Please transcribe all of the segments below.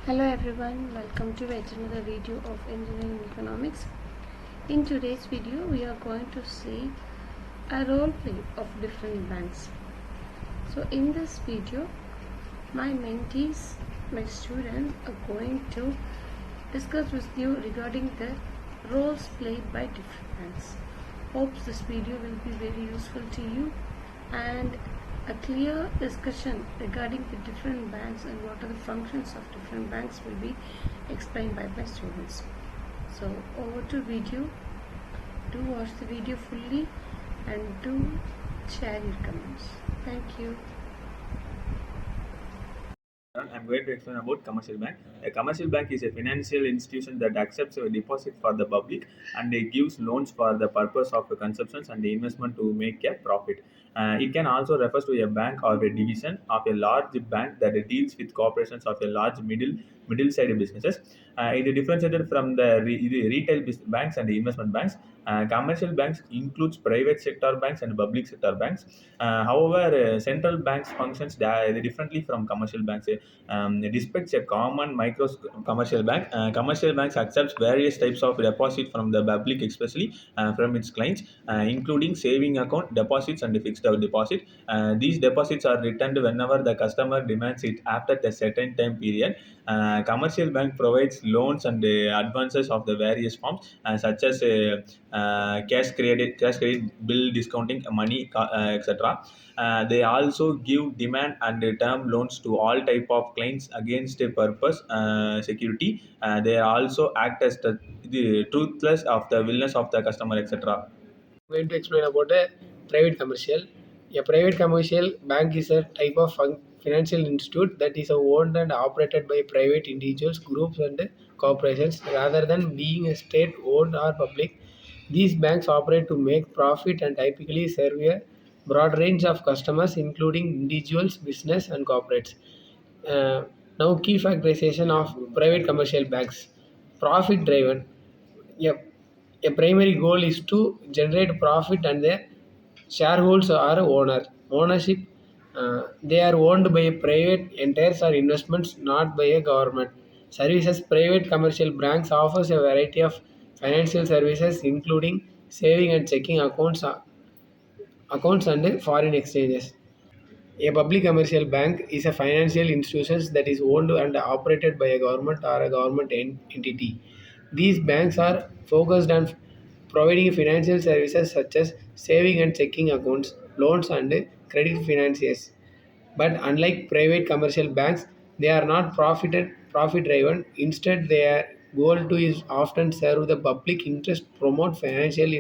Hello everyone, welcome to yet another video of engineering economics. In today's video, we are going to see a role play of different banks. So in this video, my mentees, my students are going to discuss with you regarding the roles played by different banks. Hopes this video will be very useful to you and a clear discussion regarding the different banks and what are the functions of different banks will be explained by my students. So over to video. Do watch the video fully and do share your comments. Thank you. I'm going to explain about commercial bank. A commercial bank is a financial institution that accepts a deposit for the public and it gives loans for the purpose of consumptions and the investment to make a profit. It can also refer to a bank or a division of a large bank that deals with corporations of a large middle-sized businesses. It is differentiated from the retail banks and the investment banks. Commercial banks includes private sector banks and public sector banks. However, central banks functions differently from commercial banks. Despite a common micro commercial bank, commercial banks accepts various types of deposit from the public, especially from its clients, including saving account deposits and fixed deposit. These deposits are returned whenever the customer demands it after a certain time period. Commercial bank provides loans and advances of the various forms, such as cash credit, bill discounting, money, etc. They also give demand and term loans to all type of clients against a purpose security. They also act as the truthless of the willingness of the customer, etc. Going to explain about a private commercial. A private commercial bank is a type of financial institute that is owned and operated by private individuals, groups, and corporations rather than being a state owned or public. These banks operate to make profit and typically serve a broad range of customers, including individuals, business, and corporates. Uh, Now, key factorization of private commercial banks. Profit driven. Yep. A primary goal is to generate profit and the shareholders are ownership. They are owned by private entities or investments, not by a government. Services. Private commercial banks offers a variety of financial services including saving and checking accounts and foreign exchanges. A public commercial bank is a financial institution that is owned and operated by a government or a government entity. These banks are focused on providing financial services such as saving and checking accounts, loans, and credit finances. But unlike private commercial banks, they are not profit driven. Instead, their goal to is often serve the public interest, promote financial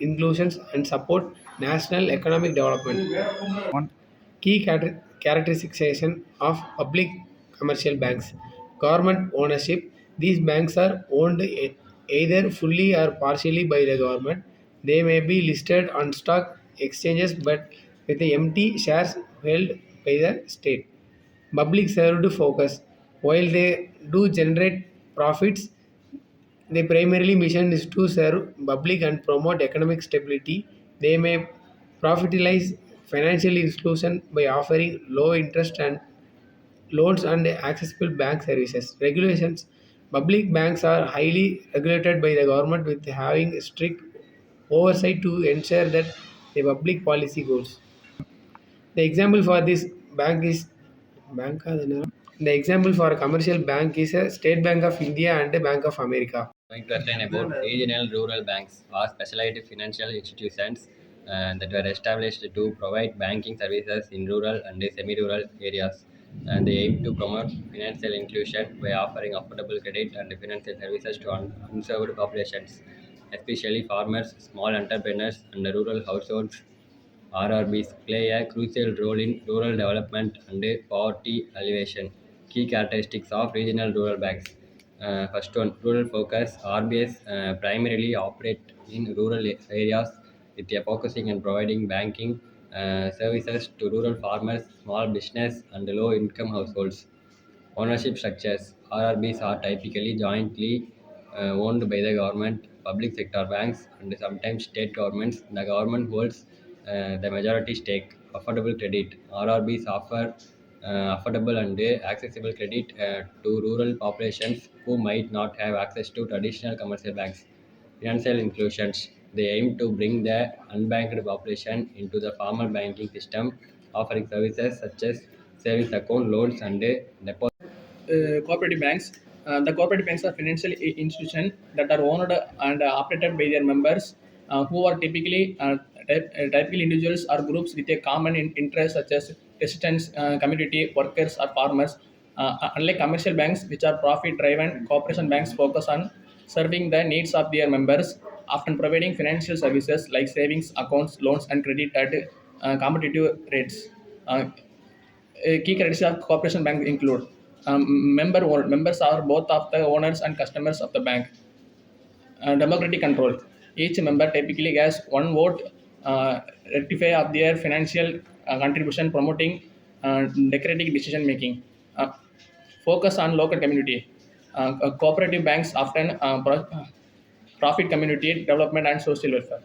inclusions, and support national economic development. Key characterization of public commercial banks. Government ownership. These banks are owned either fully or partially by the government. They may be listed on stock exchanges but with the empty shares held by the state. Public served focus. While they do generate profits, their primary mission is to serve public and promote economic stability. They may profitialize financial inclusion by offering low interest and loans and accessible bank services. Regulations. Public banks are highly regulated by the government with having strict oversight to ensure that the public policy goals. The example for this bank is bank. The example for a commercial bank is a State Bank of India and a Bank of America. Going to explain about regional rural banks are specialized financial institutions that were established to provide banking services in rural and semi-rural areas. And they aim to promote financial inclusion by offering affordable credit and financial services to unserved populations, especially farmers, small entrepreneurs, and rural households. RRBs play a crucial role in rural development and poverty alleviation. Key characteristics of regional rural banks. First one, rural focus. RBS primarily operate in rural areas with a focusing on providing banking services to rural farmers, small business, and low-income households. Ownership structures. RRBs are typically jointly owned by the government, public sector banks, and sometimes state governments. The government holds the majority stake. Affordable credit. RRBs offer affordable and accessible credit to rural populations who might not have access to traditional commercial banks. Financial inclusions. They aim to bring the unbanked population into the formal banking system, offering services such as savings account, loans, and deposits. Cooperative banks. The cooperative banks are financial institutions that are owned and operated by their members, who are typically individuals or groups with a common interest, such as residents, community workers, or farmers. Unlike commercial banks, which are profit-driven, cooperation banks focus on serving the needs of their members, often providing financial services like savings accounts, loans, and credit at competitive rates. Key characteristics of corporation bank include members are both of the owners and customers of the bank. Democratic control. Each member typically has one vote, rectify of their financial contribution, promoting democratic decision making. Focus on local community. Cooperative banks often profit community development and social welfare.